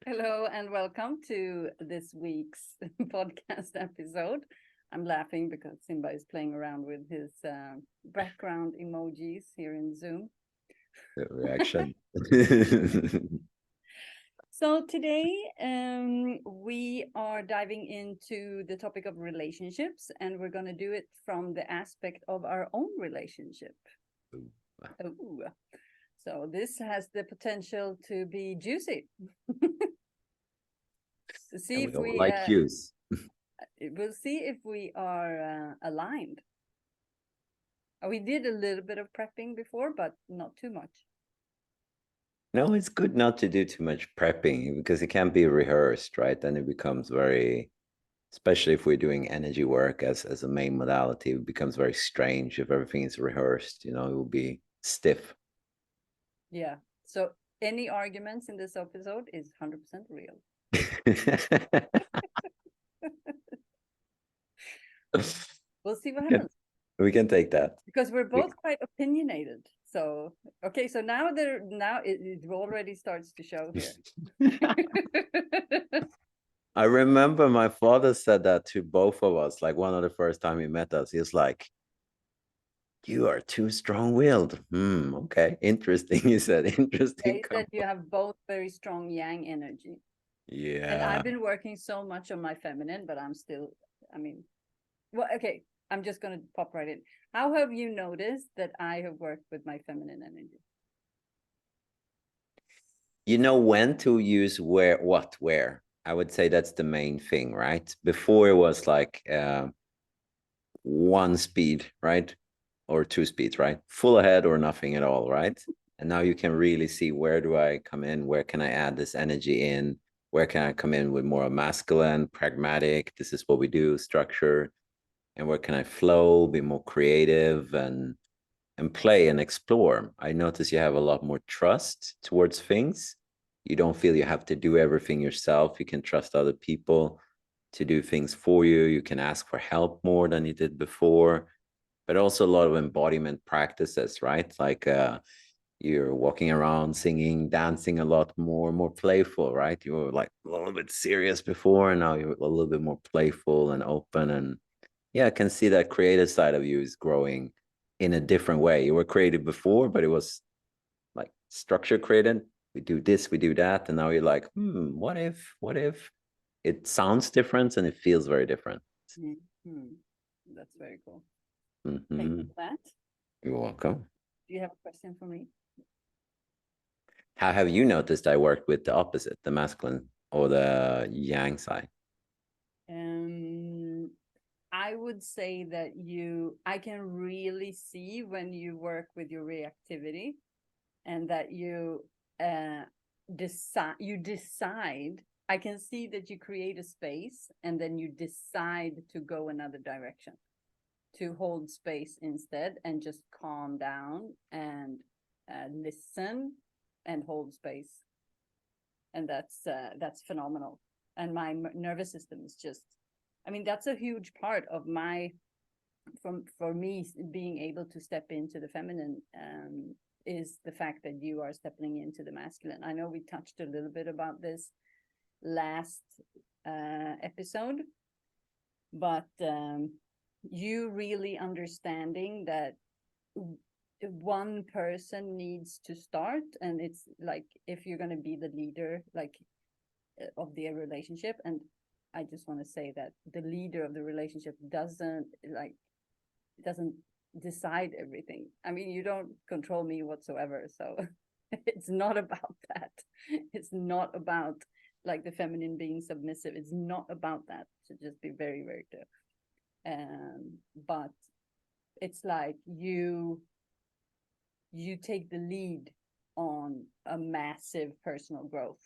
Hello and welcome to this week's podcast episode. I'm laughing because Simba is playing around with his background emojis here in Zoom. The reaction. So today we are diving into the topic of relationships, and we're going to do it from the aspect of our own relationship. Ooh. So this has the potential to be juicy. To see And we if all we like cues. we'll see if we are aligned. We did a little bit of prepping before, but not too much. No, it's good not to do too much prepping because it can't be rehearsed, right? Then it becomes very, especially if we're doing energy work as a main modality, it becomes very strange if everything is rehearsed. It will be stiff. Yeah. So any arguments in this episode is 100% real. We'll see what happens. We can take that. Because we're both quite opinionated. So okay, so now it already starts to show here. I remember my father said that to both of us, like one of the first time he met us. He's like, "You are too strong-willed." Okay, interesting. He said, "Interesting." He said you have both very strong yang energy. And Yeah. I've been working so much on my feminine, but I'm still, I mean, well, okay, I'm just going to pop right in. How have you noticed that I have worked with my feminine energy? You know when to use where. I would say that's the main thing, right? Before it was like one speed, right? Or two speeds, right? Full ahead or nothing at all, right? And now you can really see where do I come in? Where can I add this energy in? Where can I come in with more masculine, pragmatic? This is what we do, structure. And where can I flow, be more creative and play and explore? I notice you have a lot more trust towards things. You don't feel you have to do everything yourself. You can trust other people to do things for you. You can ask for help more than you did before, but also a lot of embodiment practices, right? Like you're walking around singing, dancing a lot more playful, right? You were like a little bit serious before, and now you're a little bit more playful and open. And yeah, I can see that creative side of you is growing in a different way. You were creative before, but it was like structure created. We do this, we do that, and now you're like, what if it sounds different and it feels very different. Mm-hmm. That's very cool. Thank you Mm-hmm. for that. You're welcome. Do you have a question for me? How have you noticed I worked with the opposite, the masculine or the yang side? Um, I would say that I can really see when you work with your reactivity and that uh, decide. I can see that you create a space and then you decide to go another direction, to hold space instead and just calm down and listen and hold space. And that's phenomenal. And my nervous system is just, I mean, that's a huge part of my, for me being able to step into the feminine, is the fact that you are stepping into the masculine. I know we touched a little bit about this last episode, but you really understanding that one person needs to start, and it's like if you're going to be the leader, like of the relationship. And I just want to say that the leader of the relationship doesn't decide everything. I mean, you don't control me whatsoever, so it's not about that. It's not about like the feminine being submissive. It's not about that, to just be very, very clear. But it's like you take the lead on a massive personal growth,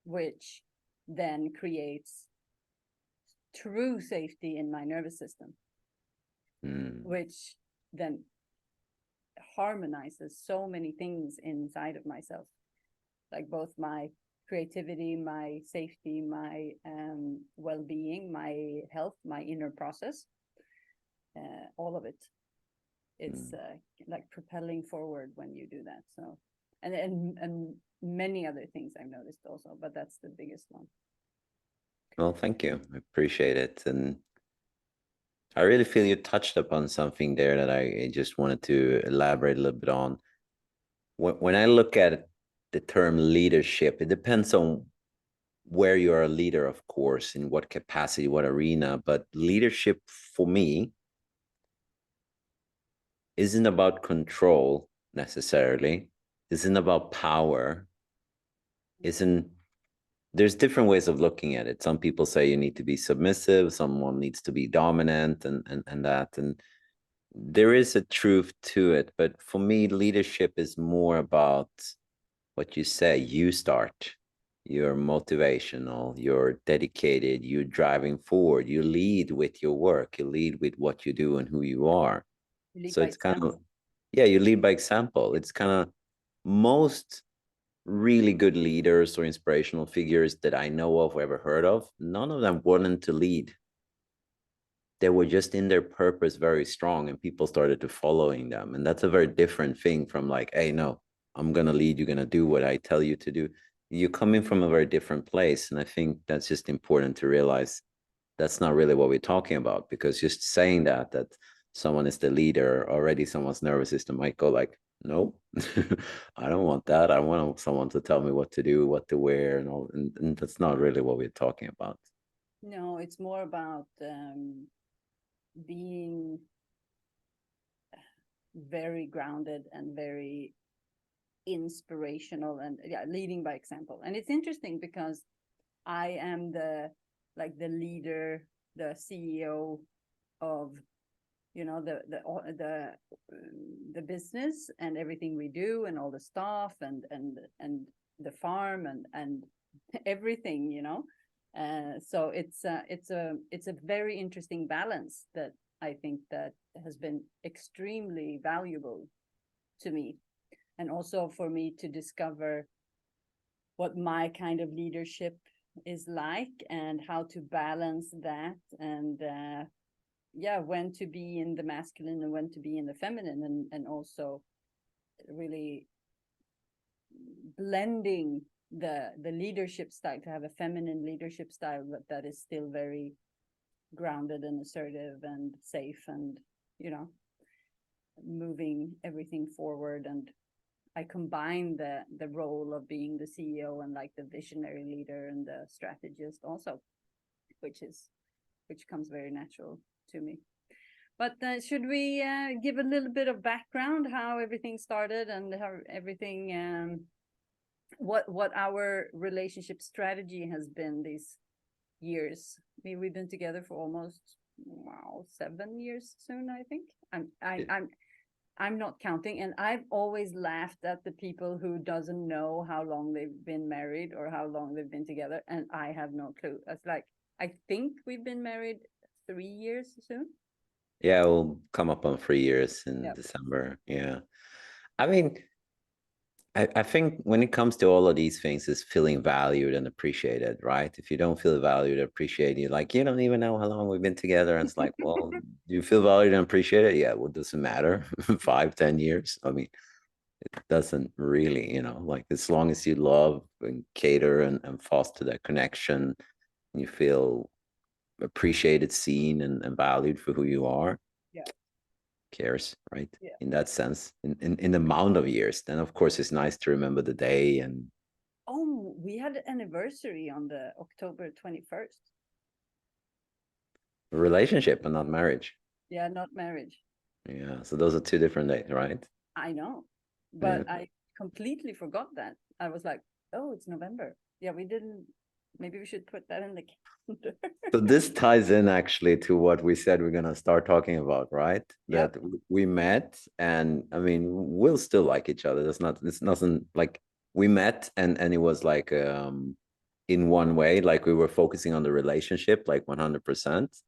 which then creates true safety in my nervous system, which then harmonizes so many things inside of myself, like both my creativity, my safety, my well-being, my health, my inner process, all of it. It's like propelling forward when you do that. So and many other things I've noticed also, but that's the biggest one. Well, thank you. I appreciate it. And I really feel you touched upon something there that I just wanted to elaborate a little bit on. When I look at the term leadership, it depends on where you are a leader, of course, in what capacity, what arena. But leadership for me isn't about control necessarily, isn't about power, isn't there's different ways of looking at it. Some people say you need to be submissive, someone needs to be dominant and that. And there is a truth to it. But for me, leadership is more about what you say. You start, you're motivational, you're dedicated, you're driving forward, you lead with your work, you lead with what you do and who you are. You lead So by it's kind of, example. yeah, you lead by example. It's kind of most really good leaders or inspirational figures that I know of or ever heard of, none of them wanted to lead. They were just in their purpose very strong, and people started to following them. And that's a very different thing from like, hey, no, I'm going to lead, you're going to do what I tell you to do. You're coming from a very different place. And I think that's just important to realize that's not really what we're talking about, because just saying that someone is the leader, already someone's nervous system might go like, no, I don't want that. I want someone to tell me what to do, what to wear, and all. And that's not really what we're talking about. No, it's more about being very grounded and very inspirational and yeah, leading by example. And it's interesting because I am the leader, the CEO of the business and everything we do and all the staff and the farm and everything, so it's a very interesting balance that I think that has been extremely valuable to me, and also for me to discover what my kind of leadership is like and how to balance that, and yeah, when to be in the masculine and when to be in the feminine, and also really blending the leadership style, to have a feminine leadership style that is still very grounded and assertive and safe and moving everything forward. And I combine the role of being the CEO and like the visionary leader and the strategist also, which comes very natural to me. But should we give a little bit of background how everything started and how everything, what our relationship strategy has been these years? I mean, we've been together for almost 7 years soon, I think. I'm not counting, and I've always laughed at the people who doesn't know how long they've been married or how long they've been together, and I have no clue. It's like, I think we've been married 3 years soon. Yeah, we'll come up on 3 years in Yep. December. Yeah. I mean, I think when it comes to all of these things, is feeling valued and appreciated, right? If you don't feel valued, appreciated, like, you don't even know how long we've been together. And it's like, well, do you feel valued and appreciated? Yeah, well, does it matter? 5, 10 years? I mean, it doesn't really, like, as long as you love and cater and foster that connection, you feel appreciated, seen, and valued for who you are. Yeah. Cares, right? Yeah. In that sense, in the amount of years, then of course it's nice to remember the day. And Oh, we had an anniversary on the October 21st. relationship and not marriage. Yeah, not marriage. Yeah, so those are two different days, right? I know, Yeah. but I completely forgot that. I was like, oh, it's November. Yeah, we didn't. Maybe we should put that in the calendar. So this ties in actually to what we said we're gonna start talking about, right? Yep. That we met, and I mean, we'll still like each other. It's nothing like we met, and it was like in one way, like we were focusing on the relationship, like 100%,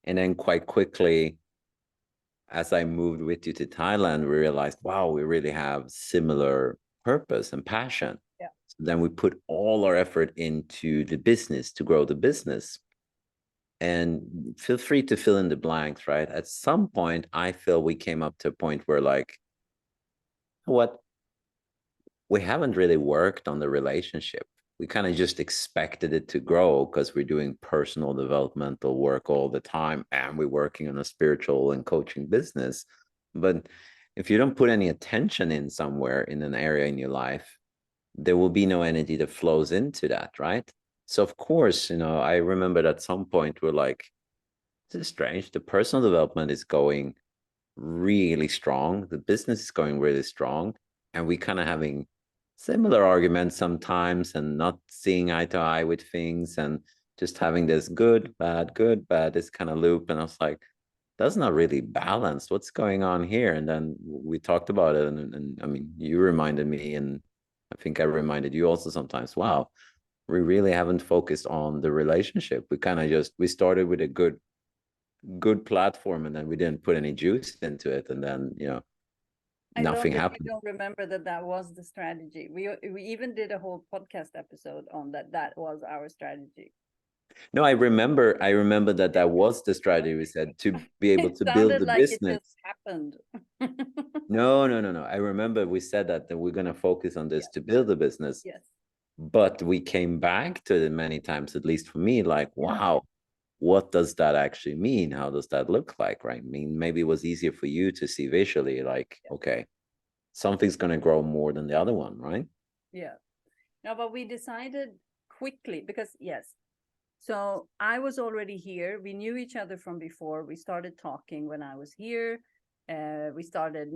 and then quite quickly, as I moved with you to Thailand, we realized, wow, we really have similar purpose and passion. Yeah. So then we put all our effort into the business to grow the business. And feel free to fill in the blanks, right? At some point, I feel we came up to a point where, like, what? we haven't really worked on the relationship. We kind of just expected it to grow because we're doing personal developmental work all the time and we're working on a spiritual and coaching business. But if you don't put any attention in somewhere in an area in your life, there will be no energy that flows into that, right? So of course, I remember at some point we're like, this is strange. The personal development is going really strong. The business is going really strong. And we kind of having similar arguments sometimes and not seeing eye to eye with things and just having this good, bad, this kind of loop. And I was like, that's not really balanced. What's going on here? And then we talked about it. And I mean, you reminded me, and I think I reminded you also sometimes, wow, we really haven't focused on the relationship. We kind of we started with a good platform and then we didn't put any juice into it. And then, I love nothing that you happened. don't remember that that was the strategy. We even did a whole podcast episode on that. That was our strategy. No, I remember that was the strategy. We said to be able It to build sounded the like it business. just happened. No. I remember we said that we're going to focus on this Yeah. to build the business. Yes. But we came back to it many times, at least for me, like, wow, what does that actually mean? How does that look like, right? I mean, maybe it was easier for you to see visually, like, Yeah. okay, something's going to grow more than the other one, right? Yeah. No, but we decided quickly because yes. So I was already here. We knew each other from before. We started talking when I was here. We started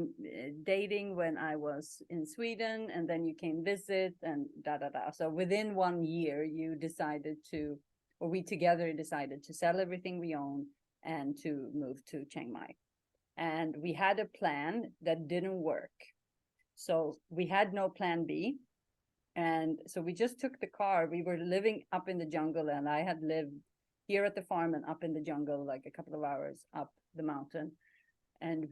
dating when I was in Sweden, and then you came visit and da da da. So within 1 year, you decided to, or we together decided to sell everything we own and to move to Chiang Mai. And we had a plan that didn't work. So we had no plan B. And so we just took the car. We were living up in the jungle, and I had lived here at the farm and up in the jungle, like a couple of hours up the mountain. And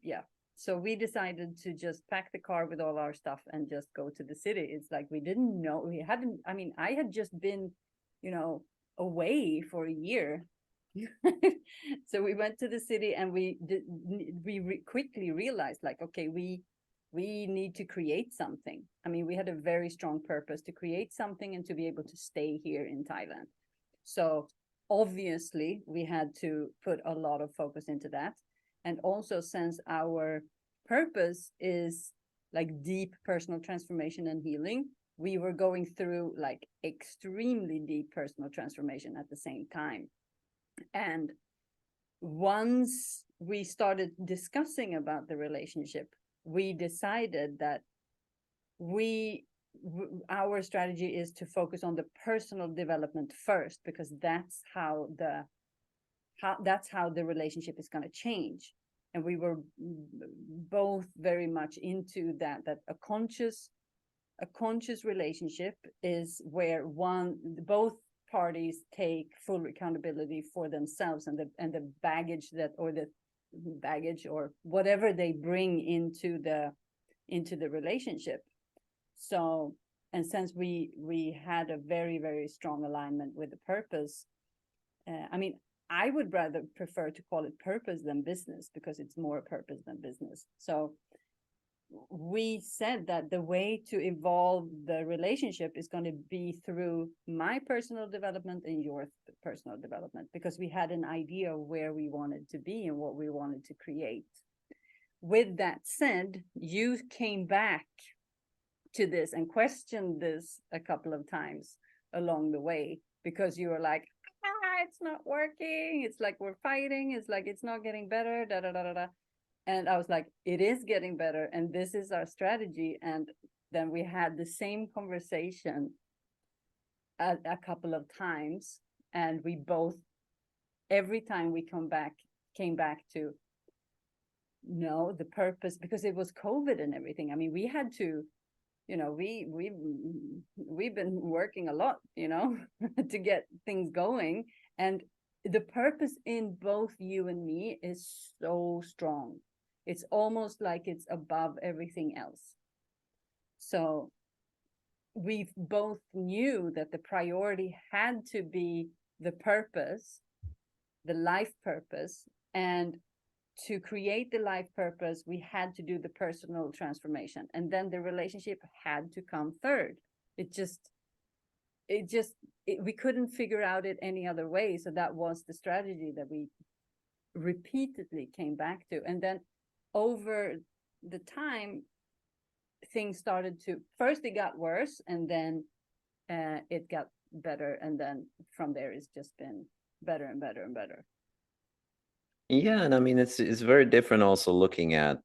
yeah. So we decided to just pack the car with all our stuff and just go to the city. It's like we didn't know, we hadn't, I mean, I had just been, away for a year. So we went to the city and quickly realized, like, okay, we need to create something. I mean, we had a very strong purpose to create something and to be able to stay here in Thailand. So obviously we had to put a lot of focus into that. And also, since our purpose is like deep personal transformation and healing, we were going through like extremely deep personal transformation at the same time. And once we started discussing about the relationship, we decided that our strategy is to focus on the personal development first, because that's how the relationship is going to change. And we were both very much into that a conscious relationship is where both parties take full accountability for themselves and the baggage or whatever they bring into the relationship. So, and since we had a very, very strong alignment with the purpose, I mean, I would rather prefer to call it purpose than business, because it's more purpose than business. So we said that the way to evolve the relationship is going to be through my personal development and your personal development, because we had an idea of where we wanted to be and what we wanted to create. With that said, you came back to this and questioned this a couple of times along the way, because you were like, it's not working. It's like we're fighting. It's like it's not getting better. Da da da da da. And I was like, it is getting better, and this is our strategy. And then we had the same conversation a couple of times, and we both, every time we came back to no, the purpose, because it was COVID and everything. I mean, we had to, we've been working a lot, to get things going. And the purpose in both you and me is so strong. It's almost like it's above everything else. So we both knew that the priority had to be the purpose, the life purpose, and to create the life purpose, we had to do the personal transformation, and then the relationship had to come third. We couldn't figure out it any other way. So that was the strategy that we repeatedly came back to. And then over the time, things started to, first it got worse, and then it got better. And then from there, it's just been better and better and better. Yeah, and I mean it's very different also looking at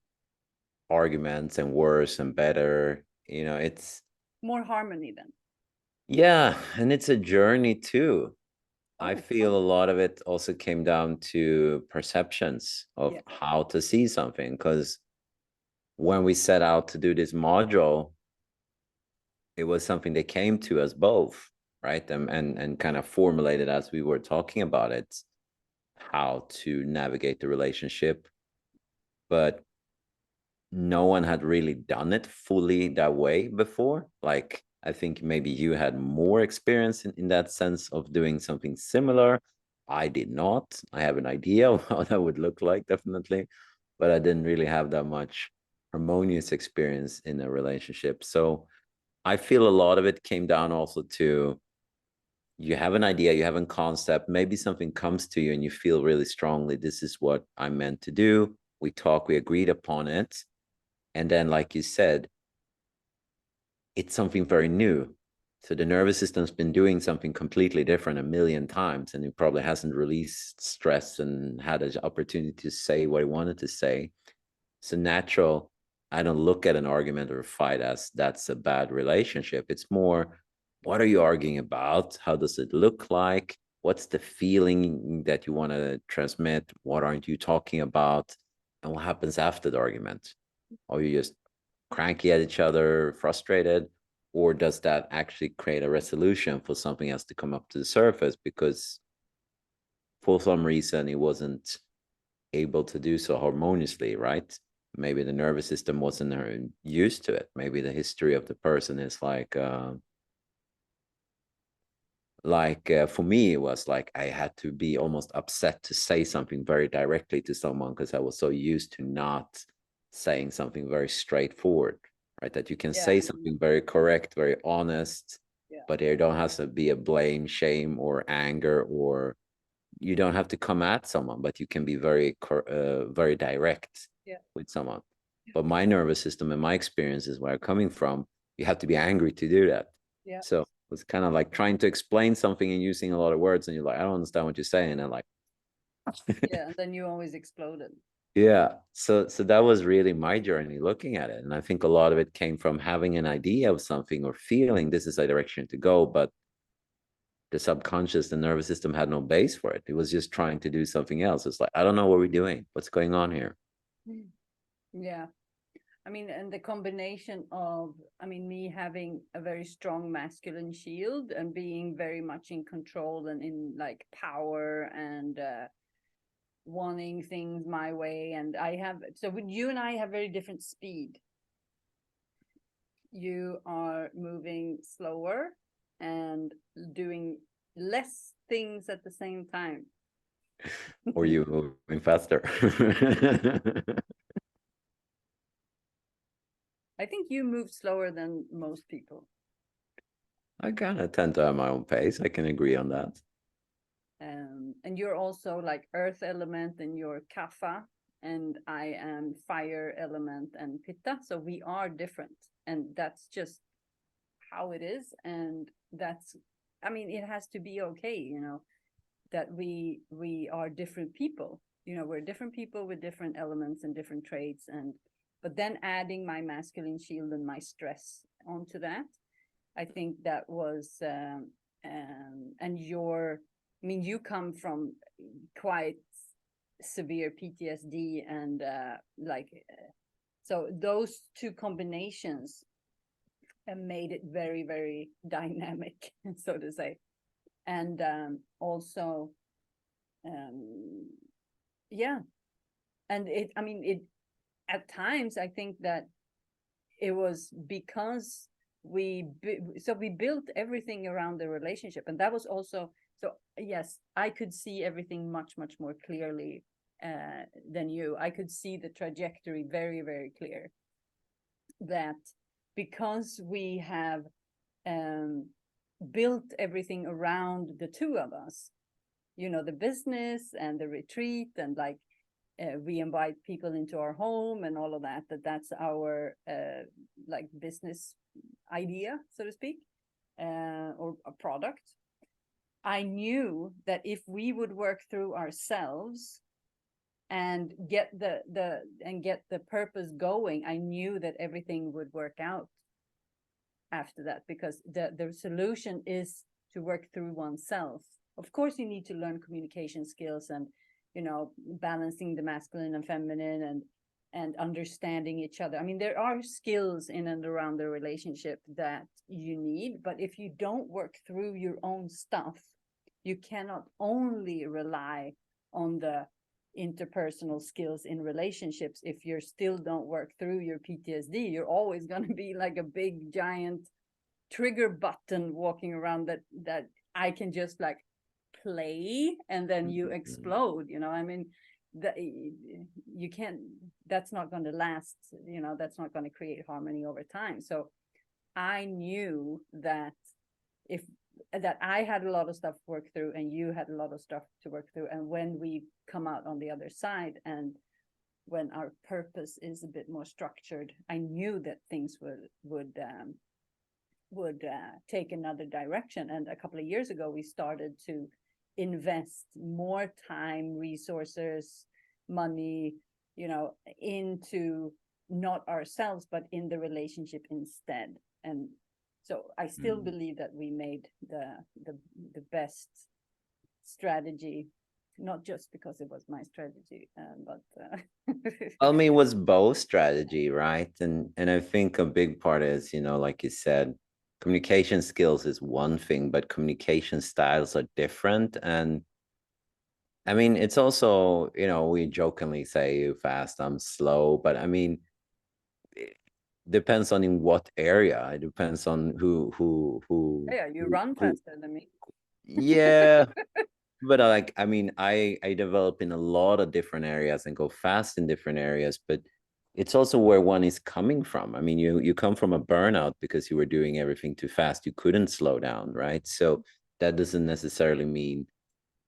arguments and worse and better. You know, it's More harmony then. yeah, and it's a journey too. I Oh, feel a lot of it also came down to perceptions of yeah. how to see something. Because when we set out to do this module, it was something that came to us both, right? And kind of formulated as we were talking about it, how to navigate the relationship. But no one had really done it fully that way before. Like, I think maybe you had more experience in that sense of doing something similar. I did not. I have an idea of how that would look like, definitely, but I didn't really have that much harmonious experience in a relationship. So I feel a lot of it came down also to, you have an idea, you have a concept, maybe something comes to you and you feel really strongly, this is what I'm meant to do. We talk, we agreed upon it. And then, like you said, it's something very new. So the nervous system's been doing something completely different a million times, and it probably hasn't released stress and had an opportunity to say what it wanted to say. So natural, I don't look at an argument or a fight as that's a bad relationship. It's more, what are you arguing about? How does it look like? What's the feeling that you want to transmit? What aren't you talking about? And what happens after the argument? Are you just cranky at each other, frustrated? Or does that actually create a resolution for something else to come up to the surface? Because for some reason, it wasn't able to do so harmoniously, right? Maybe the nervous system wasn't used to it. Maybe the history of the person is for me, it was like I had to be almost upset to say something very directly to someone because I was so used to not saying something very straightforward, right? That you can say something very correct, very honest, but there don't have to be a blame, shame, or anger, or you don't have to come at someone, but you can be very direct with someone. But my nervous system and my experiences where I'm coming from, you have to be angry to do that. So it's kind of like trying to explain something and using a lot of words, and you're like, I don't understand what you're saying, and like, and then you always exploded. yeah. So that was really my journey looking at it, and I think a lot of it came from having an idea of something or feeling this is a direction to go, but the subconscious, the nervous system had no base for it. It was just trying to do something else. It's like, I don't know what we're doing. What's going on here? Yeah. I mean, and the combination of, I mean, me having a very strong masculine shield and being very much in control and in like power and wanting things my way. And you and I have very different speed. You are moving slower and doing less things at the same time. Or you moving faster? I think you move slower than most people. I kind of tend to have my own pace. I can agree on that. And you're also like earth element and you're kapha, and I am fire element and pitta. So we are different, and that's just how it is. And that's, I mean, it has to be okay, you know, that we are different people. You know, we're different people with different elements and different traits, and but then adding my masculine shield and my stress onto that, I think that was and I mean, you come from quite severe PTSD and so those two combinations made it very, very dynamic, so to say. And also, yeah. And I mean, it at times, I think that it was because we built everything around the relationship, and that was also, so yes, I could see everything much more clearly than you. I could see the trajectory very, very clear. That because we have built everything around the two of us, you know, the business and the retreat, and like we invite people into our home and all of that, that's our like business idea, so to speak, or a product. I knew that if we would work through ourselves and get the purpose going, I knew that everything would work out after that, because the solution is to work through oneself. Of course, you need to learn communication skills and, you know, balancing the masculine and feminine and understanding each other. I mean, there are skills in and around the relationship that you need, but if you don't work through your own stuff, you cannot only rely on the interpersonal skills in relationships. If you still don't work through your PTSD, you're always going to be like a big giant trigger button walking around that I can just like play and then you explode, you know. I mean, you can't, that's not going to last, you know, that's not going to create harmony over time. So I knew that I had a lot of stuff to work through and you had a lot of stuff to work through, and when we come out on the other side and when our purpose is a bit more structured, I knew that things would take another direction. And a couple of years ago we started to invest more time, resources, money, you know, into not ourselves but in the relationship instead. And so I still believe that we made the best strategy, not just because it was my strategy, but I mean, it was both strategy, right? And I think a big part is, you know, like you said, communication skills is one thing, but communication styles are different. And I mean, it's also, you know, we jokingly say you fast, I'm slow, but I mean, it depends on in what area. It depends on yeah, you run faster than me. Yeah. But like, I mean, I develop in a lot of different areas and go fast in different areas, but it's also where one is coming from. I mean, you come from a burnout because you were doing everything too fast. You couldn't slow down, right? So that doesn't necessarily mean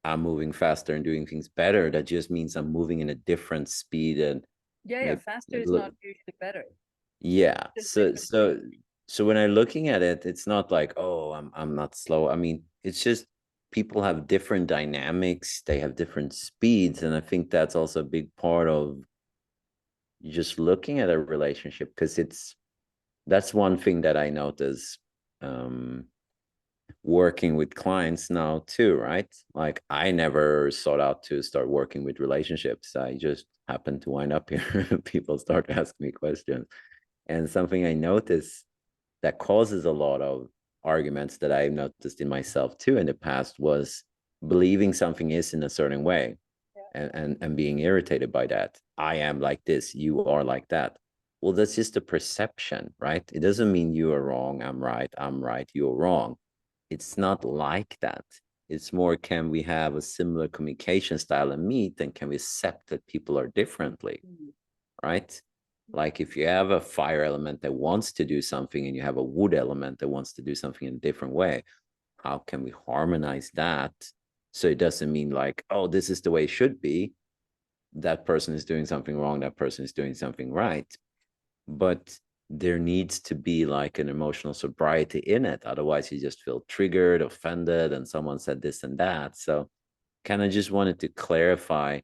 I'm moving faster and doing things better. That just means I'm moving in a different speed and Yeah, maybe faster is not usually better. yeah. Just So different speed. so when I'm looking at it, it's not like, oh, I'm not slow. I mean, it's just people have different dynamics, they have different speeds, and I think that's also a big part of just looking at a relationship, because that's one thing that I notice working with clients now too, right? Like I never sought out to start working with relationships. I just happened to wind up here. People start asking me questions. And something I notice that causes a lot of arguments that I've noticed in myself too in the past was believing something is in a certain way, and being irritated by that. I am like this, you are like that. Well, that's just a perception, right? It doesn't mean you are wrong, I'm right, you're wrong. It's not like that. It's more, can we have a similar communication style and meet, and can we accept that people are differently, right? Like if you have a fire element that wants to do something and you have a wood element that wants to do something in a different way, how can we harmonize that? So it doesn't mean like, oh, this is the way it should be. That person is doing something wrong, that person is doing something right. But there needs to be like an emotional sobriety in it. Otherwise, you just feel triggered, offended, and someone said this and that. So kind of just wanted to clarify,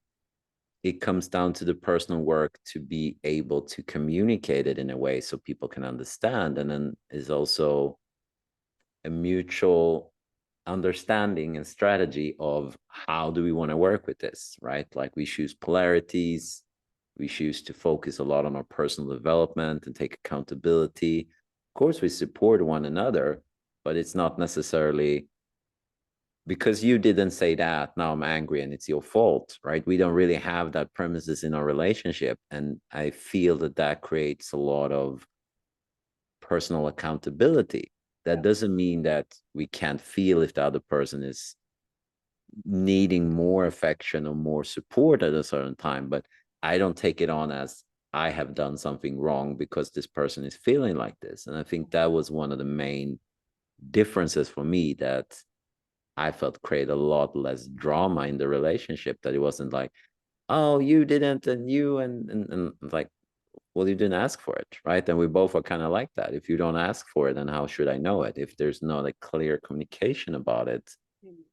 it comes down to the personal work to be able to communicate it in a way so people can understand, and then is also a mutual understanding and strategy of how do we want to work with this, right? Like we choose polarities, we choose to focus a lot on our personal development and take accountability. Of course, we support one another, but it's not necessarily because you didn't say that, now I'm angry and it's your fault, right? We don't really have that premises in our relationship. And I feel that that creates a lot of personal accountability. That doesn't mean that we can't feel if the other person is needing more affection or more support at a certain time, but I don't take it on as I have done something wrong because this person is feeling like this. And I think that was one of the main differences for me that I felt create a lot less drama in the relationship, that it wasn't like, oh, you didn't, and you, and like, well, you didn't ask for it, right? And we both are kind of like that. If you don't ask for it, then how should I know it? If there's not a clear communication about it,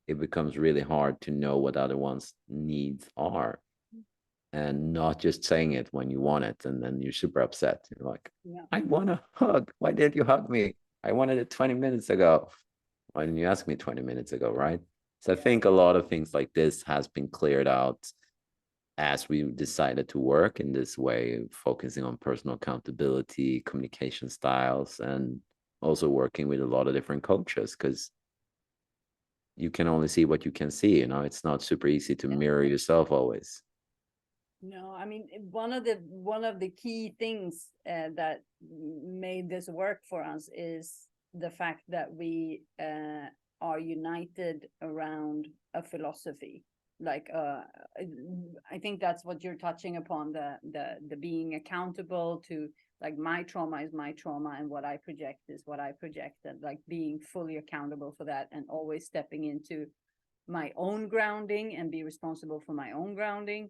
it becomes really hard to know what other one's needs are, and not just saying it when you want it, and then you're super upset. You're like, Yeah. I want a hug. Why didn't you hug me? I wanted it 20 minutes ago. Why didn't you ask me 20 minutes ago, right? So I think a lot of things like this has been cleared out as we decided to work in this way, focusing on personal accountability, communication styles, and also working with a lot of different coaches, because you can only see what you can see. You know, it's not super easy to mirror yourself always. No, I mean, one of the key things that made this work for us is the fact that we are united around a philosophy. Like, I think that's what you're touching upon, the being accountable to, like, my trauma is my trauma, and what I project is what I project, and like being fully accountable for that, and always stepping into my own grounding and be responsible for my own grounding.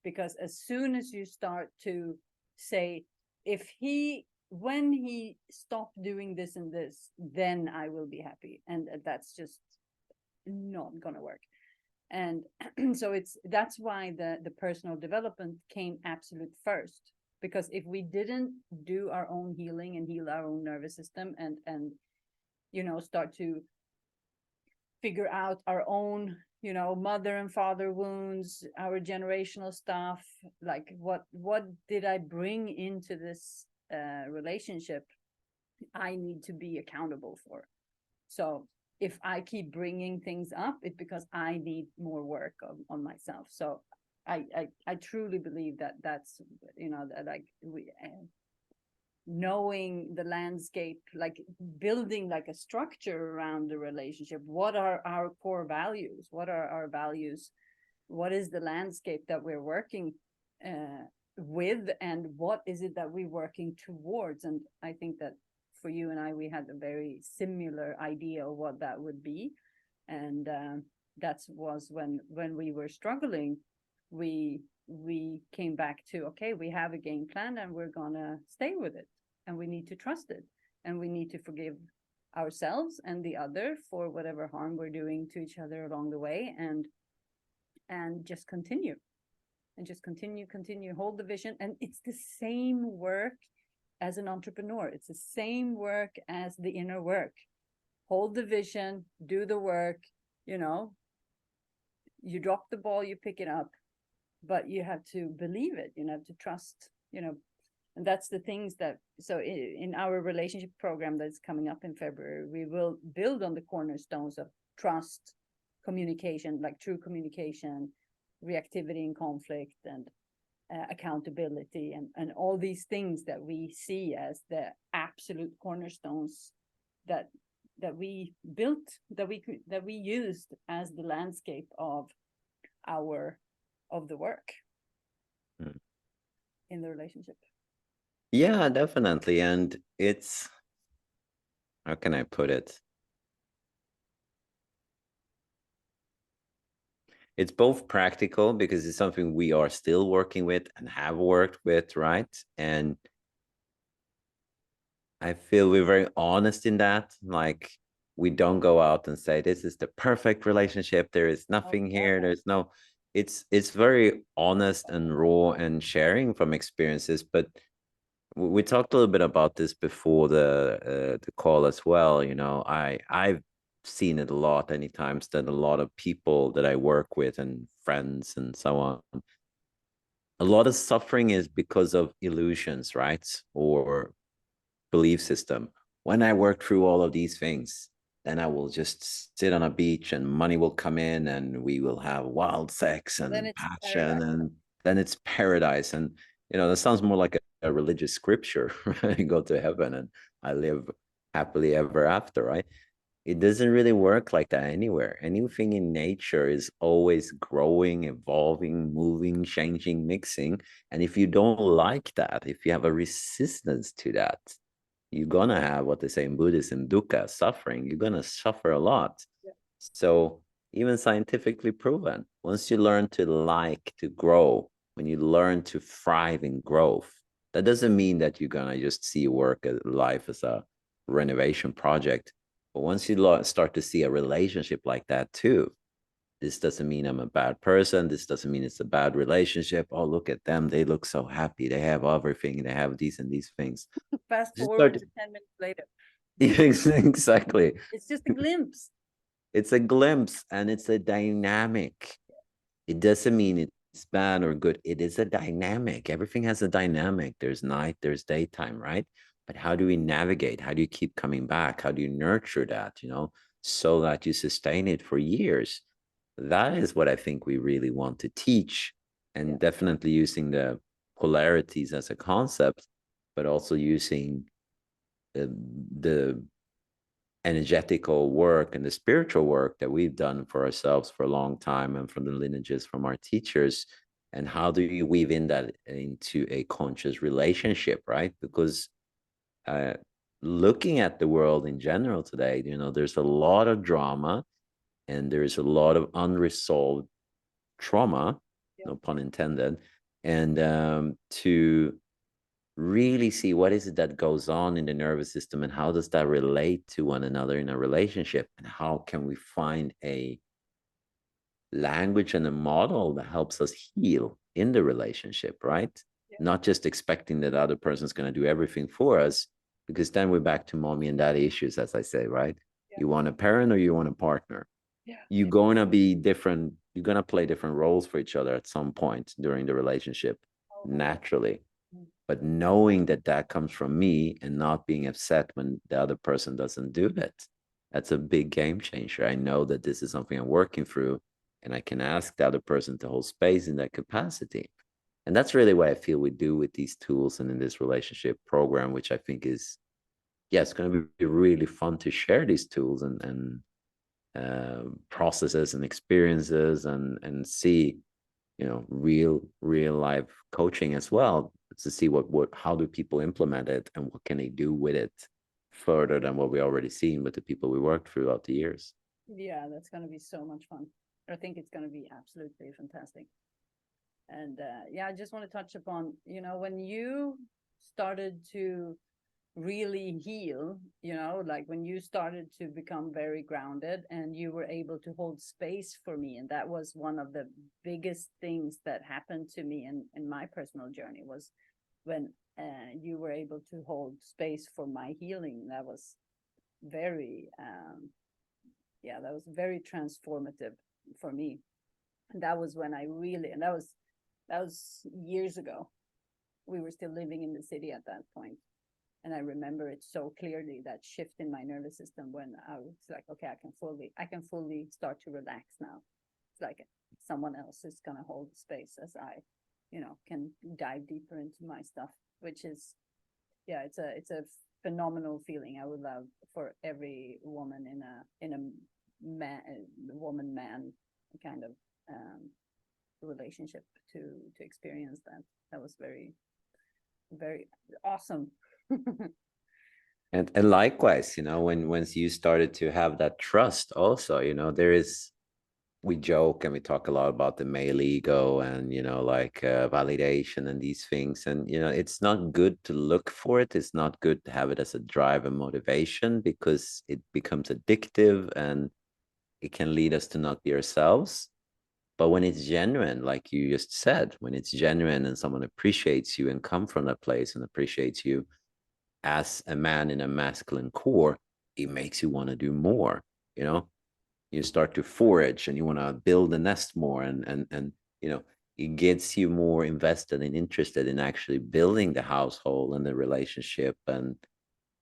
Because as soon as you start to say, if he, when he stopped doing this and this, then I will be happy, and that's just not gonna work. And so that's why the personal development came absolute first, because if we didn't do our own healing and heal our own nervous system, and start to figure out our own, mother and father wounds, our generational stuff, like what did I bring into this relationship I need to be accountable for. So if I keep bringing things up, it's because I need more work on myself. So I truly believe that's that, like, we knowing the landscape, like building like a structure around the relationship. What are our core values? What are our values? What is the landscape that we're working with, and what is it that we're working towards? And I think that for you and I, we had a very similar idea of what that would be. And that was when we were struggling, we came back to, okay, we have a game plan and we're gonna stay with it, and we need to trust it, and we need to forgive ourselves and the other for whatever harm we're doing to each other along the way, and just continue, hold the vision. And it's the same work as an entrepreneur. It's the same work as the inner work. Hold the vision, do the work. You drop the ball, you pick it up, but you have to believe it. You have to trust, and that's the things that, so in our relationship program that's coming up in February, we will build on the cornerstones of trust, communication, like true communication, reactivity in conflict, and accountability, and all these things that we see as the absolute cornerstones that we built, that we used as the landscape of the work in the relationship. Yeah, definitely. And it's, how can I put it? It's both practical because it's something we are still working with and have worked with, right? And I feel we're very honest in that. Like, we don't go out and say this is the perfect relationship. There is nothing here. There's no, it's very honest and raw and sharing from experiences. But we talked a little bit about this before the call as well. I've seen it a lot, any times that a lot of people that I work with and friends and so on, a lot of suffering is because of illusions, right? Or belief system. When I work through all of these things, then I will just sit on a beach and money will come in and we will have wild sex and passion, and then it's paradise. And that sounds more like a religious scripture. I go to heaven and I live happily ever after, right? It doesn't really work like that anywhere. Anything in nature is always growing, evolving, moving, changing, mixing. And if you don't like that, if you have a resistance to that, you're gonna have what they say in Buddhism, dukkha, suffering. You're gonna suffer a lot. Yeah. So even scientifically proven, once you learn to like to grow, when you learn to thrive in growth, that doesn't mean that you're gonna just see work life as a renovation project. But once you start to see a relationship like that too, this doesn't mean I'm a bad person. This doesn't mean it's a bad relationship. Oh, look at them. They look so happy. They have everything. They have these and these things. Fast Just start forward to 10 minutes later. exactly. It's just a glimpse. It's a glimpse and it's a dynamic. It doesn't mean it's bad or good. It is a dynamic. Everything has a dynamic. There's night, there's daytime, right? But how do we navigate? How do you keep coming back? How do you nurture that, so that you sustain it for years? That is what I think we really want to teach, and Yeah. definitely using the polarities as a concept, but also using the energetical work and the spiritual work that we've done for ourselves for a long time and from the lineages from our teachers. And how do you weave in that into a conscious relationship, right? Because uh, looking at the world in general today, there's a lot of drama and there's a lot of unresolved trauma, Yeah. no pun intended, and to really see what is it that goes on in the nervous system and how does that relate to one another in a relationship, and how can we find a language and a model that helps us heal in the relationship, right? Yeah. Not just expecting that the other person's going to do everything for us, because then we're back to mommy and daddy issues, as I say, right? Yeah. You want a parent or you want a partner. Yeah. You're going to be different. You're going to play different roles for each other at some point during the relationship, naturally. But knowing that that comes from me and not being upset when the other person doesn't do that, that's a big game changer. I know that this is something I'm working through, and I can ask the other person to hold space in that capacity. And that's really what I feel we do with these tools and in this relationship program, which I think is, yeah, it's going to be really fun to share these tools and processes and experiences and see, real life coaching as well, to see what how do people implement it and what can they do with it further than what we already seen with the people we worked throughout the years. Yeah, that's going to be so much fun. I think it's going to be absolutely fantastic. And yeah, I just want to touch upon, when you started to really heal, like when you started to become very grounded and you were able to hold space for me. And that was one of the biggest things that happened to me in my personal journey, was when you were able to hold space for my healing. That was very, that was very transformative for me. And that was when I really, and that was years ago. We were still living in the city at that point. And I remember it so clearly, that shift in my nervous system, when I was like, okay, I can fully start to relax now. It's like someone else is going to hold space as I, can dive deeper into my stuff, which is, yeah, it's a phenomenal feeling. I would love for every woman in a man, woman man kind of relationship to experience that. That was very, very awesome. And likewise, when once you started to have that trust also, there is, we joke and we talk a lot about the male ego and like validation and these things, and it's not good to look for it. It's not good to have it as a drive and motivation, because it becomes addictive and it can lead us to not be ourselves. But when it's genuine, like you just said, when it's genuine and someone appreciates you and come from that place and appreciates you as a man in a masculine core, it makes you want to do more. you know you start to forage and you want to build a nest more, and it gets you more invested and interested in actually building the household and the relationship. And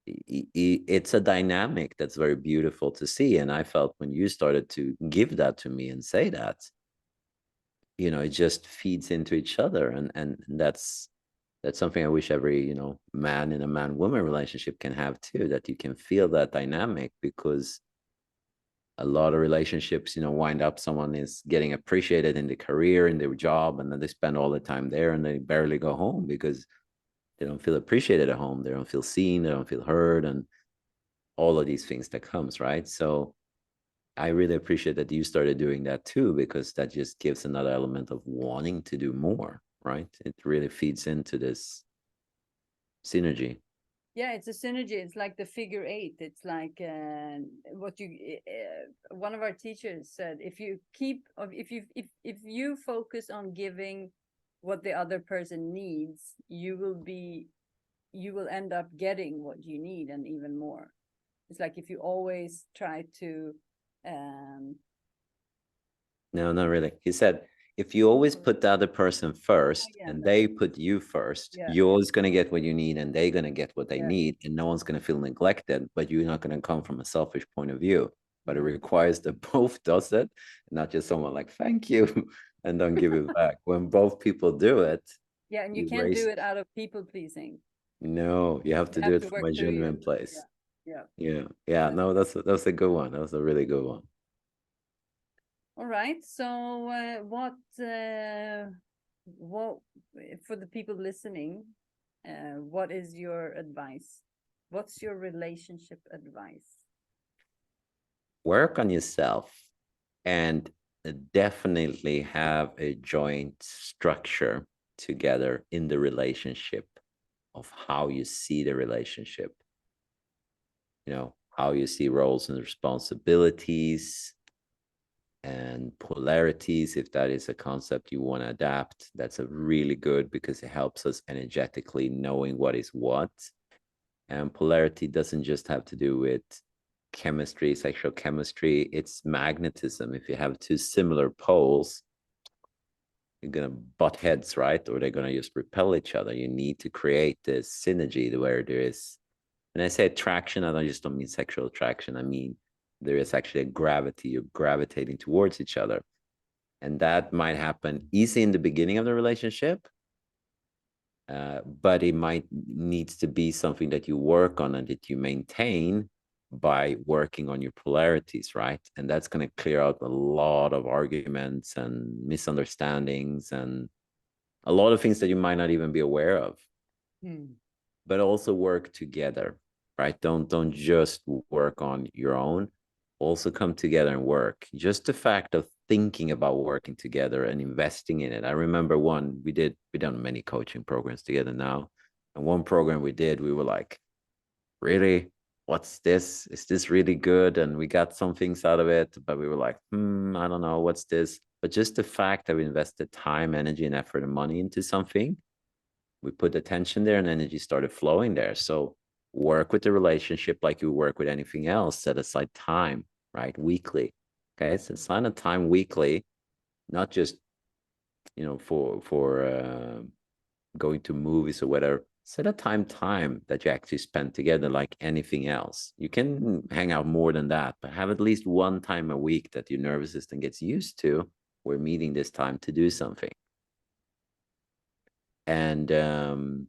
it's a dynamic that's very beautiful to see. And I felt when you started to give that to me and say that, it just feeds into each other. And that's something I wish every man in a man woman relationship can have too, that you can feel that dynamic. Because A lot of relationships, wind up someone is getting appreciated in the career, in their job, and then they spend all the time there and they barely go home because they don't feel appreciated at home. They don't feel seen, they don't feel heard, and all of these things that comes, right? So I really appreciate that you started doing that too, because that just gives another element of wanting to do more, right? It really feeds into this synergy. Yeah, it's a synergy. It's like the figure eight. It's like what you one of our teachers said, if you keep if you focus on giving what the other person needs, you will end up getting what you need and even more. It's like if you always try to um No, not really. He said, if you always put the other person first yeah, and no, they put you first, yeah, you're always going to get what you need and they're going to get what they yeah, need. And no one's going to feel neglected, but you're not going to come from a selfish point of view. But it no. requires that both does it, not just someone like, thank you, and don't give it back. When both people do it, Yeah, and you you can't raise, do it out of people pleasing. no, you have You to do have it to from work a through you. genuine place. Yeah, yeah. Yeah. Yeah. Uh, No, that's a good one. That was a really good one. all right. So, what for the people listening? What is your advice? What's your relationship advice? Work on yourself and definitely have a joint structure together in the relationship of how you see the relationship, how you see roles and responsibilities and polarities. If that is a concept you want to adapt, that's a really good, because it helps us energetically knowing what is what. And polarity doesn't just have to do with chemistry, sexual chemistry, it's magnetism. If you have two similar poles, you're going to butt heads, right? Or they're going to just repel each other. You need to create this synergy where there is, and I say attraction, I don't mean sexual attraction. I mean, there is actually a gravity. You're gravitating towards each other. And that might happen easy in the beginning of the relationship, but it might needs to be something that you work on and that you maintain by working on your polarities, right? And that's going to clear out a lot of arguments and misunderstandings and a lot of things that you might not even be aware of. But also work together, right? Don't just work on your own. Also come together and work. Just the fact of thinking about working together and investing in it. I remember we done many coaching programs together now. And one program we did, we were like, really? What's this? Is this really good? And we got some things out of it, but we were like, I don't know, what's this? But just the fact that we invested time, energy, and effort and money into something, we put attention there and energy started flowing there. So work with the relationship like you work with anything else. Set aside time, right? Weekly. Okay. So assign a time weekly, not just, for going to movies or whatever. Set a time that you actually spend together like anything else. You can hang out more than that, but have at least one time a week that your nervous system gets used to. We're meeting this time to do something. And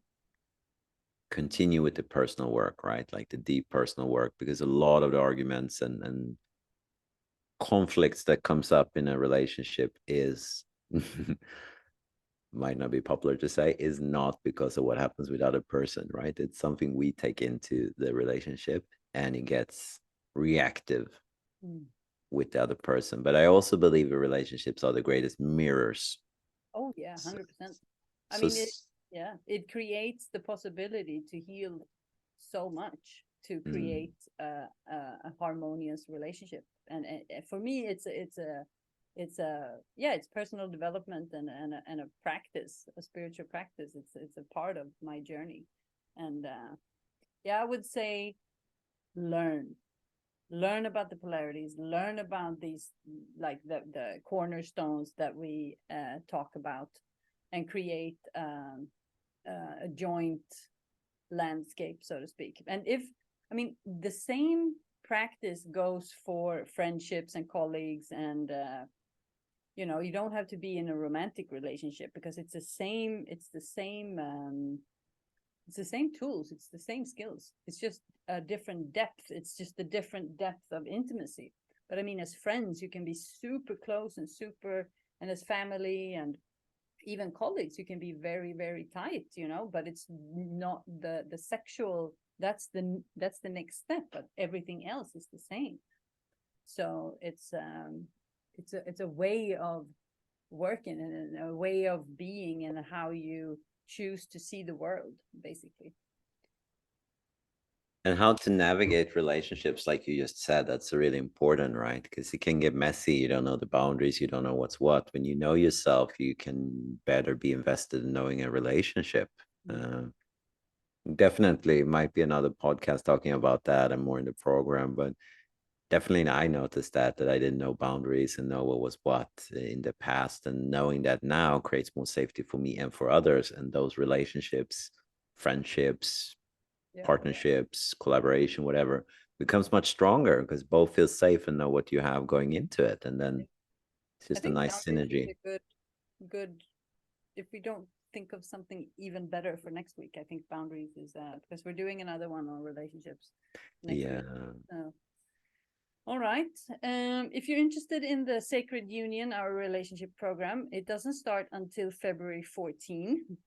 continue with the personal work, right? Like the deep personal work, because a lot of the arguments and conflicts that comes up in a relationship is might not be popular to say, is not because of what happens with the other person, right? It's something we take into the relationship and it gets reactive with the other person. But I also believe the relationships are the greatest mirrors. Oh yeah, So, 100%. I so mean, it creates the possibility to heal so much, to create a harmonious relationship. And for me, it's personal development and a practice, a spiritual practice. It's a part of my journey. And yeah, I would say learn learn about the polarities, learn about these, like the cornerstones that we talk about, and create a joint landscape, so to speak. And I mean, the same practice goes for friendships and colleagues, and you don't have to be in a romantic relationship, because it's the same tools, it's the same skills, it's just a different depth, it's just a different depth of intimacy. But I mean, as friends, you can be super close and and as family and even colleagues, you can be very, very tight, you know, but it's not the sexual, that's the next step, but everything else is the same. So it's a way of working and a way of being and how you choose to see the world, basically. And how to navigate relationships, like you just said, that's really important, right? Because it can get messy. You don't know the boundaries. You don't know what's what. When you know yourself, you can better be invested in knowing a relationship. Definitely might be another podcast talking about that and more in the program, but definitely I noticed that I didn't know boundaries and know what was what in the past, and knowing that now creates more safety for me and for others, and those relationships, friendships, Yeah. partnerships, collaboration, whatever, becomes much stronger because both feel safe and know what you have going into it, and then it's I just a think nice boundaries is synergy. a good, if we don't think of something even better for next week, I think boundaries is because we're doing another one on relationships next week. So, all right. If you're interested in the Sacred Union, our relationship program, it doesn't start until February 14.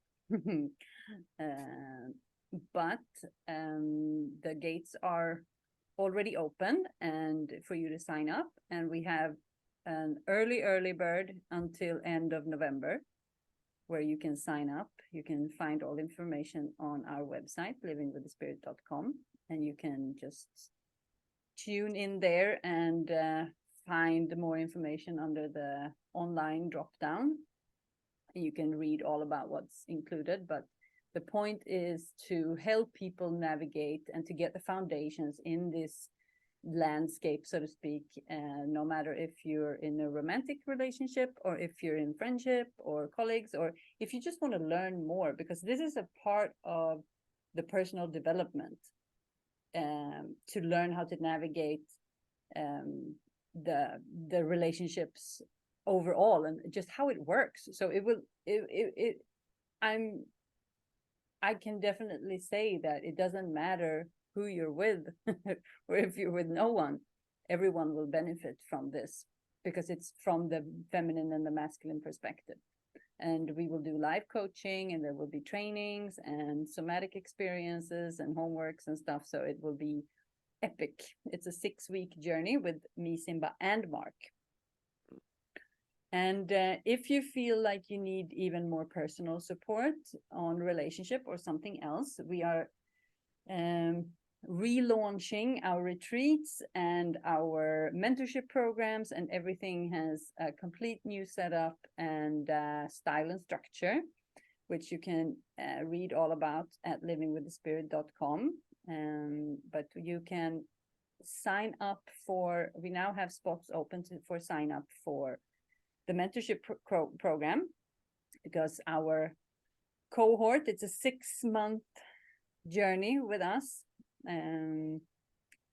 But the gates are already open and for you to sign up, and we have an early bird until end of November where you can sign up. You can find all information on our website livingwiththespirit.com, and you can just tune in there and find more information under the online drop down. You can read all about what's included, but the point is to help people navigate and to get the foundations in this landscape, so to speak, no matter if you're in a romantic relationship or if you're in friendship or colleagues, or if you just want to learn more, because this is a part of the personal development, to learn how to navigate the relationships overall and just how it works. So I can definitely say that it doesn't matter who you're with or if you're with no one, everyone will benefit from this because it's from the feminine and the masculine perspective. And we will do live coaching, and there will be trainings and somatic experiences and homeworks and stuff. So it will be epic. It's a 6-week journey with me, Simba, and Mark. And if you feel like you need even more personal support on relationship or something else, we are relaunching our retreats and our mentorship programs, and everything has a complete new setup and style and structure, which you can read all about at livingwiththespirit.com. But you can sign up for, we now have spots open for sign up for the mentorship program, because our cohort, it's a 6-month journey with us,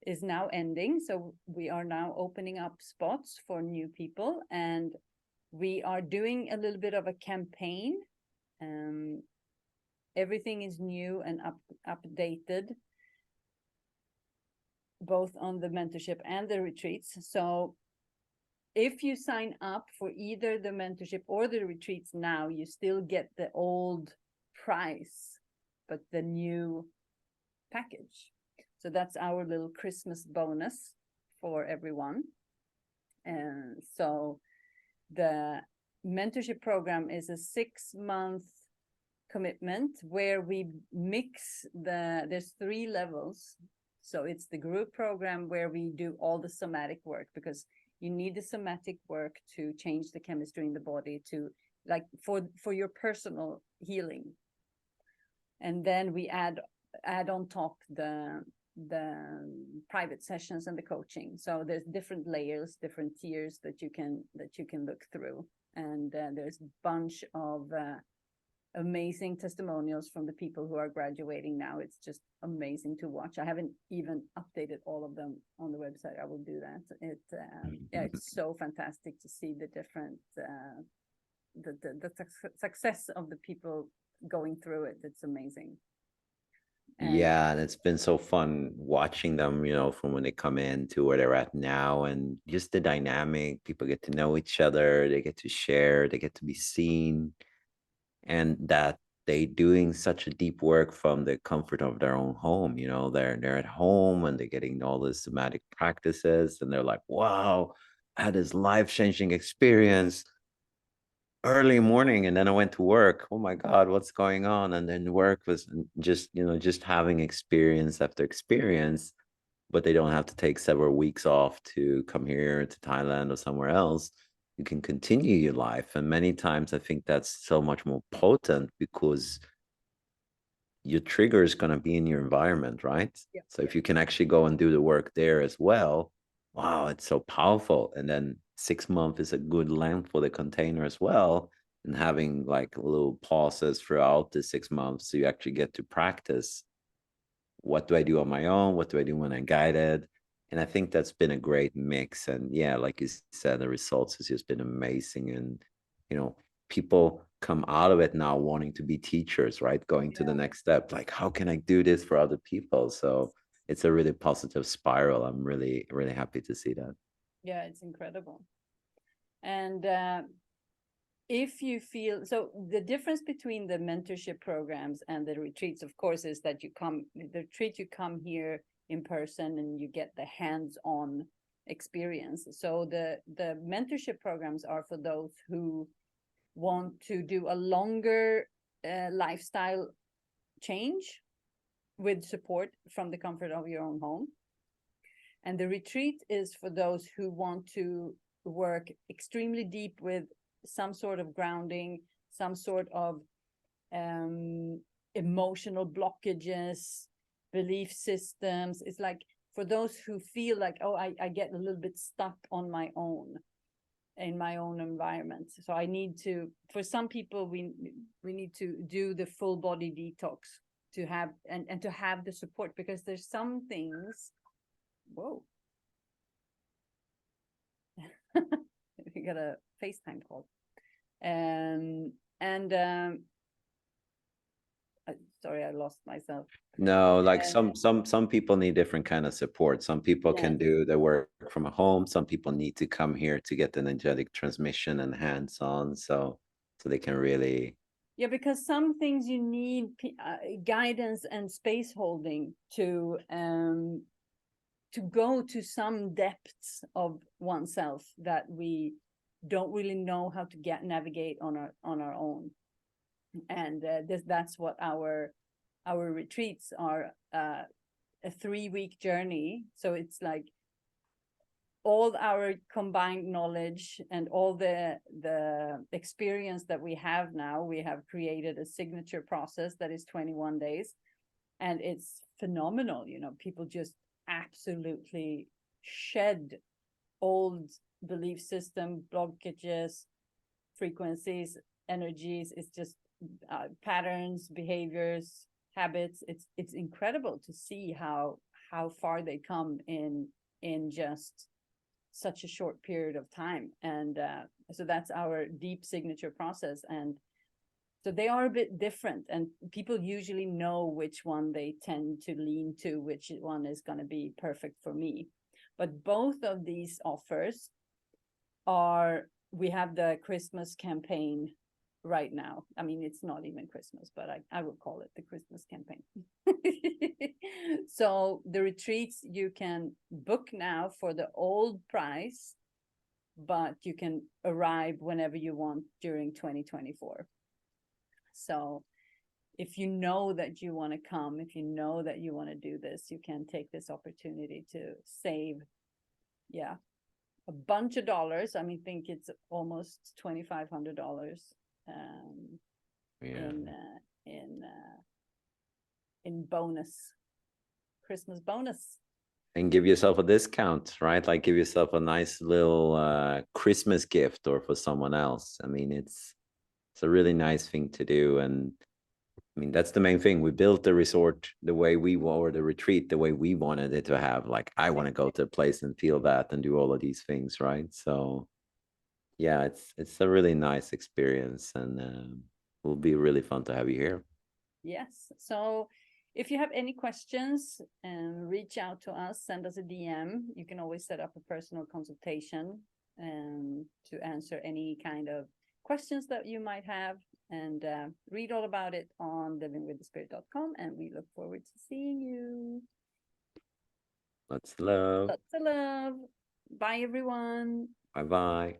is now ending. So we are now opening up spots for new people, and we are doing a little bit of a campaign. Everything is new and updated, both on the mentorship and the retreats. So if you sign up for either the mentorship or the retreats now, you still get the old price, but the new package. So that's our little Christmas bonus for everyone. And so the mentorship program is a 6-month commitment where we mix there's 3 levels. So it's the group program where we do all the somatic work, because you need the somatic work to change the chemistry in the body, to like for your personal healing. And then we add on top the private sessions and the coaching. So there's different layers, different tiers that you can look through. And there's a bunch of amazing testimonials from the people who are graduating now. It's just amazing to watch. I haven't even updated all of them on the website. I will do that. It's so fantastic to see the different the success of the people going through it. It's amazing. And Yeah, and it's been so fun watching them, you know, from when they come in to where they're at now, and just the dynamic. People get to know each other, they get to share, they get to be seen, and that they doing such a deep work from the comfort of their own home. You know, they're at home and they're getting all the somatic practices, and they're like, wow, I had this life-changing experience early morning, and then I went to work. Oh my God, what's going on? And then work was just, you know, just having experience after experience, but they don't have to take several weeks off to come here to Thailand or somewhere else. You can continue your life. And many times I think that's so much more potent because your trigger is going to be in your environment, right? yeah, So if you can actually go and do the work there as well, wow, it's so powerful. And then 6 months is a good length for the container as well. And having like little pauses throughout the 6 months, so you actually get to practice what do I do on my own? What do I do when I'm guided? And I think that's been a great mix. And yeah, like you said, the results has just been amazing. And, you know, people come out of it now wanting to be teachers, right? Going to the yeah, next step. Like, how can I do this for other people? So it's a really positive spiral. I'm really, really happy to see that. yeah, it's incredible. And if you feel so, the difference between the mentorship programs and the retreats, of course, is that the retreat, you come here in person and you get the hands-on experience. So the mentorship programs are for those who want to do a longer lifestyle change with support from the comfort of your own home. And the retreat is for those who want to work extremely deep with some sort of grounding, some sort of um, emotional blockages, belief systems. It's like for those who feel like, oh, I get a little bit stuck on my own, in my own environment. So I need to, for some people, we need to do the full body detox to have and to have the support, because there's some things. Whoa. We got a FaceTime call. And sorry, I lost myself. No, like Uh, some people need different kind of support. Some people yes. can do the work from home. Some people need to come here to get the energetic transmission and hands-on, so they can really. Yeah, because some things you need guidance and space holding to go to some depths of oneself that we don't really know how to navigate on our own. And that's what our retreats are, a 3-week journey. So it's like all our combined knowledge and all the experience that we have now. We have created a signature process that is 21 days, and it's phenomenal. You know, people just absolutely shed old belief system blockages, frequencies, energies. It's just patterns, behaviors, habits. It's incredible to see how far they come in just such a short period of time. And so that's our deep signature process. And so they are a bit different, and people usually know which one they tend to lean to, which one is going to be perfect for me. But both of these offers are, we have the Christmas campaign right now. I mean, it's not even Christmas, but I would call it the Christmas campaign. So the retreats you can book now for the old price, but you can arrive whenever you want during 2024. So if you know that you want to come, if you know that you want to do this, you can take this opportunity to save, yeah, a bunch of dollars. I mean, I think it's almost $2,500 um, Yeah. in in bonus, Christmas bonus. And give yourself a discount, right? Like give yourself a nice little Christmas gift or for someone else. I mean, it's a really nice thing to do. And I mean, that's the main thing. We built the resort the way we or the retreat the way we wanted it to have. Like, I want to go to a place and feel that and do all of these things, right? So, yeah, it's a really nice experience, and will be really fun to have you here. Yes. So If you have any questions, reach out to us, send us a DM. You can always set up a personal consultation to answer any kind of questions that you might have, and read all about it on livingwiththespirit.com, and we look forward to seeing you. Lots of love. Lots of love. Bye, everyone. Bye-bye.